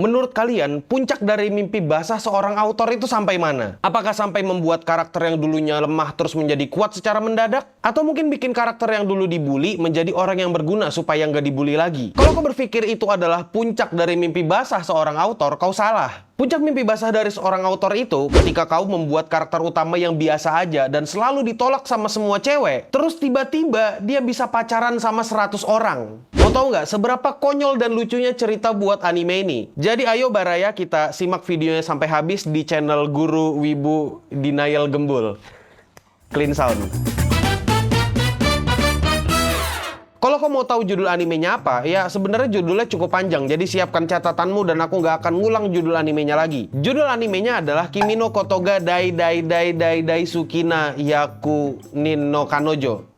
Menurut kalian, puncak dari mimpi basah seorang autor itu sampai mana? Apakah sampai membuat karakter yang dulunya lemah terus menjadi kuat secara mendadak? Atau mungkin bikin karakter yang dulu dibully menjadi orang yang berguna supaya nggak dibully lagi? Kalau kau berpikir itu adalah puncak dari mimpi basah seorang autor, kau salah. Puncak mimpi basah dari seorang autor itu ketika kau membuat karakter utama yang biasa aja dan selalu ditolak sama semua cewek, terus tiba-tiba dia bisa pacaran sama 100 orang. Mau tahu nggak seberapa konyol dan lucunya cerita buat anime ini? Jadi ayo Baraya kita simak videonya sampai habis di channel Guru Wibu Denial Gembul. Clean sound. Kalau kau mau tahu judul animenya apa, ya sebenarnya judulnya cukup panjang, jadi siapkan catatanmu dan aku nggak akan ngulang judul animenya lagi. Judul animenya adalah Kimi no Kotoga Dai Dai Dai Dai Dai Sukina Hyaku Nin no Kanojo.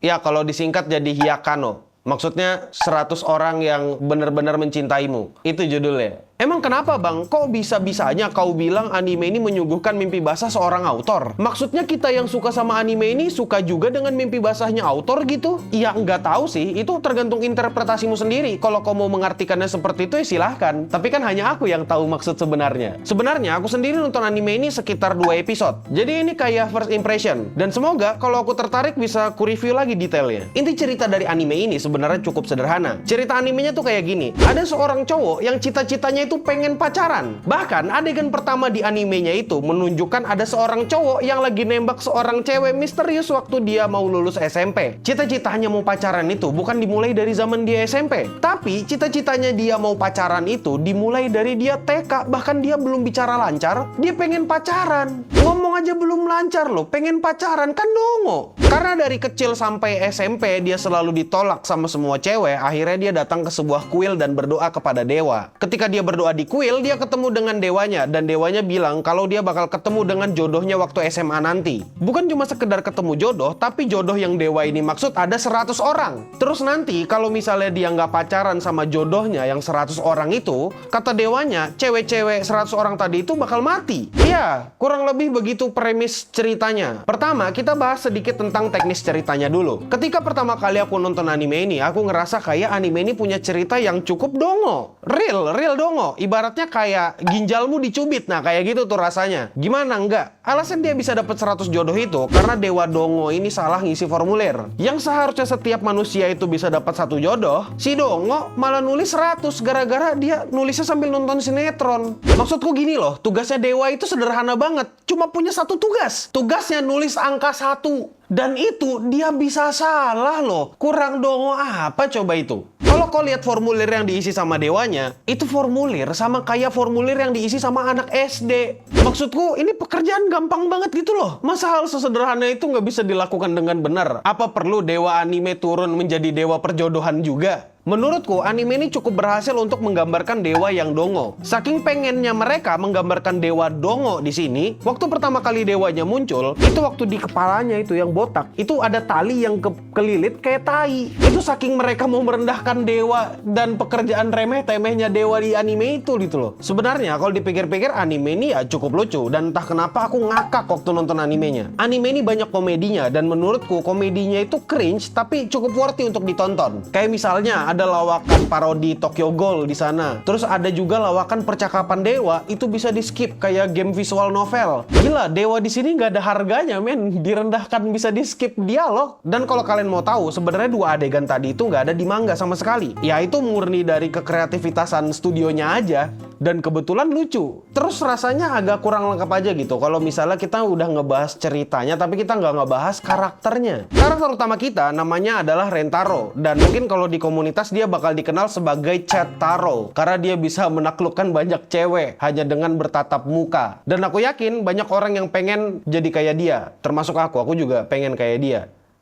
Ya kalau disingkat jadi Hyakano. Maksudnya 100 orang yang benar-benar mencintaimu. Itu judulnya. Emang kenapa bang? Kok bisa-bisanya kau bilang anime ini menyuguhkan mimpi basah seorang autor? Maksudnya kita yang suka sama anime ini suka juga dengan mimpi basahnya autor gitu? Ya nggak tahu sih, itu tergantung interpretasimu sendiri. Kalau kau mau mengartikannya seperti itu ya silahkan. Tapi kan hanya aku yang tahu maksud sebenarnya. Sebenarnya aku sendiri nonton anime ini sekitar 2 episode. Jadi ini kayak first impression. Dan semoga kalau aku tertarik bisa ku review lagi detailnya. Inti cerita dari anime ini sebenarnya cukup sederhana. Cerita animenya tuh kayak gini. Ada seorang cowok yang cita-citanya itu pengen pacaran. Bahkan adegan pertama di animenya itu menunjukkan ada seorang cowok yang lagi nembak seorang cewek misterius waktu dia mau lulus SMP. Cita-citanya mau pacaran itu bukan dimulai dari zaman dia SMP, tapi cita-citanya dia mau pacaran itu dimulai dari dia TK. Bahkan dia belum bicara lancar, dia pengen pacaran. Ngomong aja belum lancar loh, pengen pacaran kan dongo. Karena dari kecil sampai SMP dia selalu ditolak sama semua cewek, akhirnya dia datang ke sebuah kuil dan berdoa kepada dewa. Ketika dia berdoa di kuil, dia ketemu dengan dewanya, dan dewanya bilang kalau dia bakal ketemu dengan jodohnya waktu SMA nanti. Bukan cuma sekedar ketemu jodoh, tapi jodoh yang dewa ini maksud ada 100 orang. Terus nanti kalau misalnya dia nggak pacaran sama jodohnya yang 100 orang itu, kata dewanya, cewek-cewek 100 orang tadi itu bakal mati. Iya, kurang lebih begitu premis ceritanya. Pertama, kita bahas sedikit tentang teknis ceritanya dulu. Ketika pertama kali aku nonton anime ini, aku ngerasa kayak anime ini punya cerita yang cukup dongo. Real dongo. Ibaratnya kayak ginjalmu dicubit. Nah, kayak gitu tuh rasanya. Gimana enggak? Alasan dia bisa dapat 100 jodoh itu karena dewa dongo ini salah ngisi formulir. Yang seharusnya setiap manusia itu bisa dapat 1 jodoh, si dongo malah nulis 100 gara-gara dia nulisnya sambil nonton sinetron. Maksudku gini loh, tugasnya dewa itu sederhana banget. Cuma punya 1 tugas. Tugasnya nulis angka 1. Dan itu dia bisa salah loh. Kurang dongo apa coba itu? Kalau kau lihat formulir yang diisi sama dewanya, itu formulir sama kayak formulir yang diisi sama anak SD. Maksudku ini pekerjaan gampang banget gitu loh. Masa hal sesederhana itu nggak bisa dilakukan dengan benar? Apa perlu dewa anime turun menjadi dewa perjodohan juga? Menurutku, anime ini cukup berhasil untuk menggambarkan dewa yang dongo. Saking pengennya mereka menggambarkan dewa dongo di sini, waktu pertama kali dewanya muncul, itu waktu di kepalanya itu yang botak, itu ada tali yang kelilit kayak tai. Itu saking mereka mau merendahkan dewa dan pekerjaan remeh-temehnya dewa di anime itu gitu loh. Sebenarnya kalau dipikir-pikir anime ini ya cukup lucu, dan entah kenapa aku ngakak waktu nonton animenya. Anime ini banyak komedinya, dan menurutku komedinya itu cringe tapi cukup worthy untuk ditonton. Kayak misalnya ada lawakan parodi Tokyo Ghoul di sana. Terus ada juga lawakan percakapan dewa, itu bisa di skip kayak game visual novel. Gila, dewa di sini nggak ada harganya, men. Direndahkan bisa di skip dialog. Dan kalau kalian mau tahu, sebenarnya 2 adegan tadi itu nggak ada di manga sama sekali. Ya itu murni dari kekreativitasan studionya aja. Dan kebetulan lucu. Terus rasanya agak kurang lengkap aja gitu kalau misalnya kita udah ngebahas ceritanya tapi kita nggak ngebahas karakternya. Karakter utama kita namanya adalah Rentaro, dan mungkin kalau di komunitas dia bakal dikenal sebagai Cetaro karena dia bisa menaklukkan banyak cewek hanya dengan bertatap muka. Dan aku yakin banyak orang yang pengen jadi kayak dia, termasuk aku juga pengen kayak dia.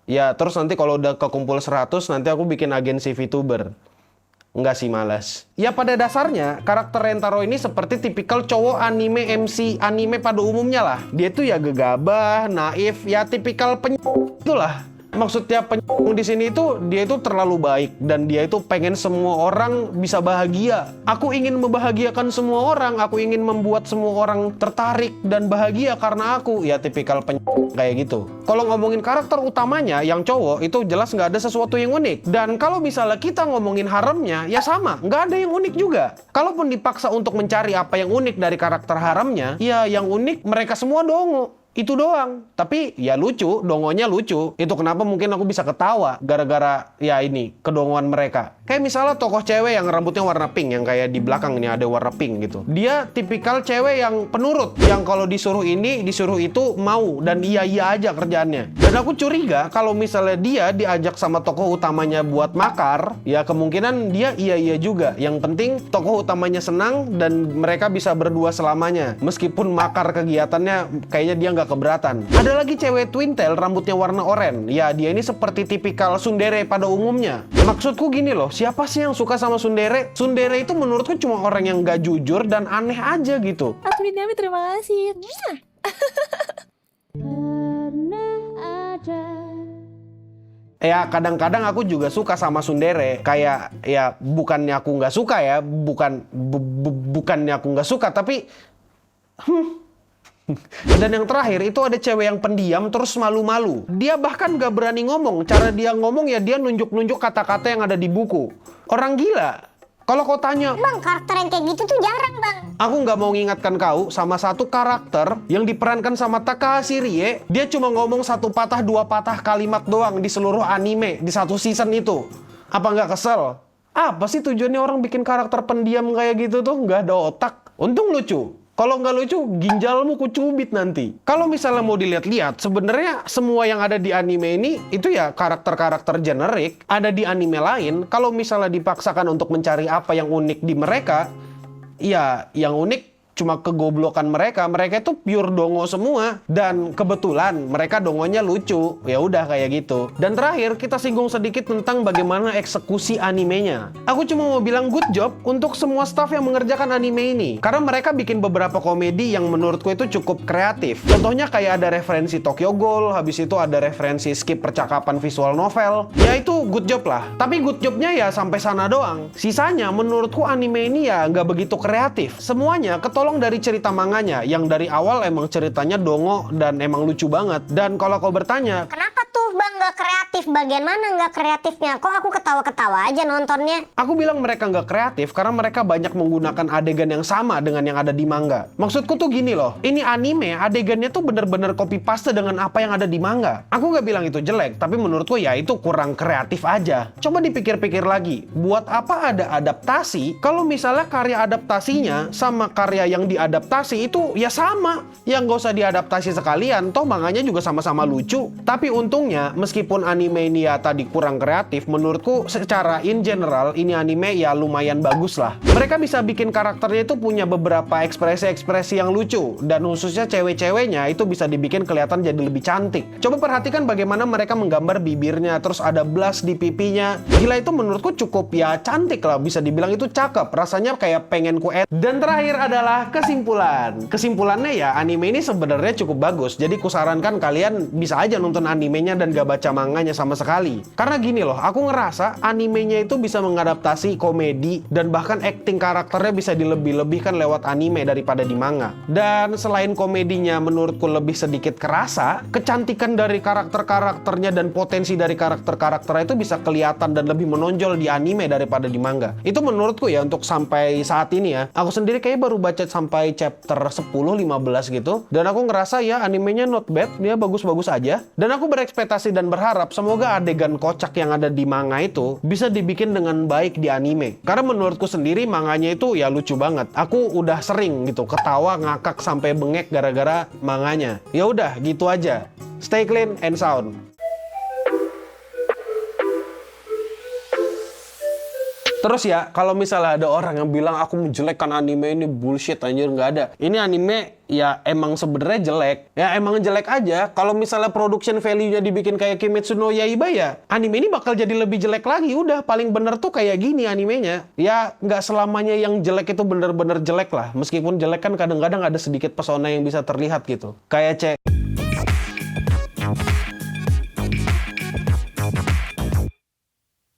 Ya terus nanti kalau udah kekumpul 100 nanti aku bikin agensi VTuber. Enggak sih, malas. Ya pada dasarnya, karakter Rentaro ini seperti tipikal cowok anime MC anime pada umumnya lah. Dia tuh ya gegabah, naif, ya tipikal itulah. Maksudnya di sini itu dia itu terlalu baik dan dia itu pengen semua orang bisa bahagia. Aku ingin membahagiakan semua orang, aku ingin membuat semua orang tertarik dan bahagia karena aku. Ya tipikal kayak gitu. Kalau ngomongin karakter utamanya yang cowok itu jelas nggak ada sesuatu yang unik. Dan kalau misalnya kita ngomongin haremnya, ya sama, nggak ada yang unik juga. Kalaupun dipaksa untuk mencari apa yang unik dari karakter haremnya, ya yang unik mereka semua dongo. Itu doang. Tapi ya lucu, dongonya lucu. Itu kenapa mungkin aku bisa ketawa gara-gara ya ini, kedongoan mereka. Kayak misalnya tokoh cewek yang rambutnya warna pink, yang kayak di belakang ini ada warna pink gitu. Dia tipikal cewek yang penurut, yang kalau disuruh ini, disuruh itu mau dan iya-iya aja kerjaannya. Dan aku curiga kalau misalnya dia diajak sama tokoh utamanya buat makar, ya kemungkinan dia iya-iya juga. Yang penting tokoh utamanya senang dan mereka bisa berdua selamanya. Meskipun makar kegiatannya kayaknya dia nggak keberatan. Ada lagi cewek twin tail rambutnya warna oranye. Ya dia ini seperti tipikal tsundere pada umumnya. Maksudku gini loh, siapa sih yang suka sama tsundere? Tsundere itu menurutku cuma orang yang nggak jujur dan aneh aja gitu. Admin Yami, terima kasih. Ya kadang-kadang aku juga suka sama tsundere. Kayak ya bukannya aku nggak suka ya, bukannya aku nggak suka, tapi Dan yang terakhir itu ada cewek yang pendiam terus malu-malu. Dia bahkan gak berani ngomong. Cara dia ngomong ya dia nunjuk-nunjuk kata-kata yang ada di buku. Orang gila. Kalau kau tanya, Bang, karakter yang kayak gitu tuh jarang, Bang. aku nggak mau ngingatkan kau sama satu karakter yang diperankan sama Takahashi Rie. Dia cuma ngomong satu patah dua patah kalimat doang di seluruh anime di satu season itu. Apa nggak kesel? Apa sih tujuannya orang bikin karakter pendiam kayak gitu tuh? Nggak ada otak. Untung lucu. Kalau nggak lucu, ginjalmu kucubit nanti. Kalau misalnya mau dilihat-lihat, sebenarnya semua yang ada di anime ini, itu ya karakter-karakter generik, ada di anime lain. Kalau misalnya dipaksakan untuk mencari apa yang unik di mereka, ya yang unik cuma kegoblokan mereka. Mereka itu pure dongo semua. Dan kebetulan mereka dongonya lucu. Ya udah kayak gitu. Dan terakhir kita singgung sedikit tentang bagaimana eksekusi animenya. Aku cuma mau bilang good job untuk semua staff yang mengerjakan anime ini. Karena mereka bikin beberapa komedi yang menurutku itu cukup kreatif. Contohnya kayak ada referensi Tokyo Ghoul, habis itu ada referensi skip percakapan visual novel. Ya itu good job lah. Tapi good jobnya ya sampai sana doang. Sisanya menurutku anime ini ya nggak begitu kreatif. Semuanya ketolong dari cerita manganya yang dari awal emang ceritanya dongo dan emang lucu banget. Dan kalau kau bertanya, Kenapa tuh, Bang, nggak kreatif? Bagian mana nggak kreatifnya? Kok aku ketawa-ketawa aja nontonnya? aku bilang mereka nggak kreatif karena mereka banyak menggunakan adegan yang sama dengan yang ada di manga. Maksudku tuh gini loh, ini anime adegannya tuh bener-bener copy paste dengan apa yang ada di manga. Aku nggak bilang itu jelek, tapi menurutku ya itu kurang kreatif aja. Coba dipikir-pikir lagi, buat apa ada adaptasi kalau misalnya karya adaptasinya sama karya yang diadaptasi itu ya sama. Yang nggak usah diadaptasi sekalian, toh manganya juga sama-sama lucu. Tapi untungnya, meskipun anime ini ya tadi kurang kreatif, menurutku secara in general ini anime ya lumayan bagus lah. Mereka bisa bikin karakternya itu punya beberapa ekspresi-ekspresi yang lucu, dan khususnya cewek-ceweknya itu bisa dibikin kelihatan jadi lebih cantik. Coba perhatikan bagaimana mereka menggambar bibirnya, terus ada blush di pipinya. Gila, itu menurutku cukup ya cantik lah, bisa dibilang itu cakep. Rasanya kayak pengen ku edit. Dan terakhir adalah kesimpulan. Kesimpulannya ya anime ini sebenarnya cukup bagus. Jadi kusarankan kalian bisa aja nonton animenya dan gak baca manganya sama sekali. Karena gini loh, aku ngerasa animenya itu bisa mengadaptasi komedi dan bahkan acting karakternya bisa dilebih-lebihkan lewat anime daripada di manga. Dan selain komedinya menurutku lebih sedikit kerasa, kecantikan dari karakter-karakternya dan potensi dari karakter-karakternya itu bisa kelihatan dan lebih menonjol di anime daripada di manga. Itu menurutku ya untuk sampai saat ini ya. Aku sendiri kayak baru baca sampai chapter 10-15 gitu. Dan aku ngerasa ya animenya not bad, dia bagus-bagus aja. Dan aku berekspektasi dan berharap semoga adegan kocak yang ada di manga itu bisa dibikin dengan baik di anime. Karena menurutku sendiri manganya itu ya lucu banget. Aku udah sering gitu ketawa ngakak sampai bengek gara-gara manganya. Ya udah gitu aja. Stay clean and sound. Terus ya, kalau misalnya ada orang yang bilang aku menjelekkan anime ini, bullshit anjir, nggak ada. Ini anime ya emang sebenarnya jelek. Ya emang jelek aja. Kalau misalnya production value-nya dibikin kayak Kimetsu no Yaiba ya, anime ini bakal jadi lebih jelek lagi. Udah, paling bener tuh kayak gini animenya. Ya nggak selamanya yang jelek itu bener-bener jelek lah. Meskipun jelek kan kadang-kadang ada sedikit pesona yang bisa terlihat gitu. Kayak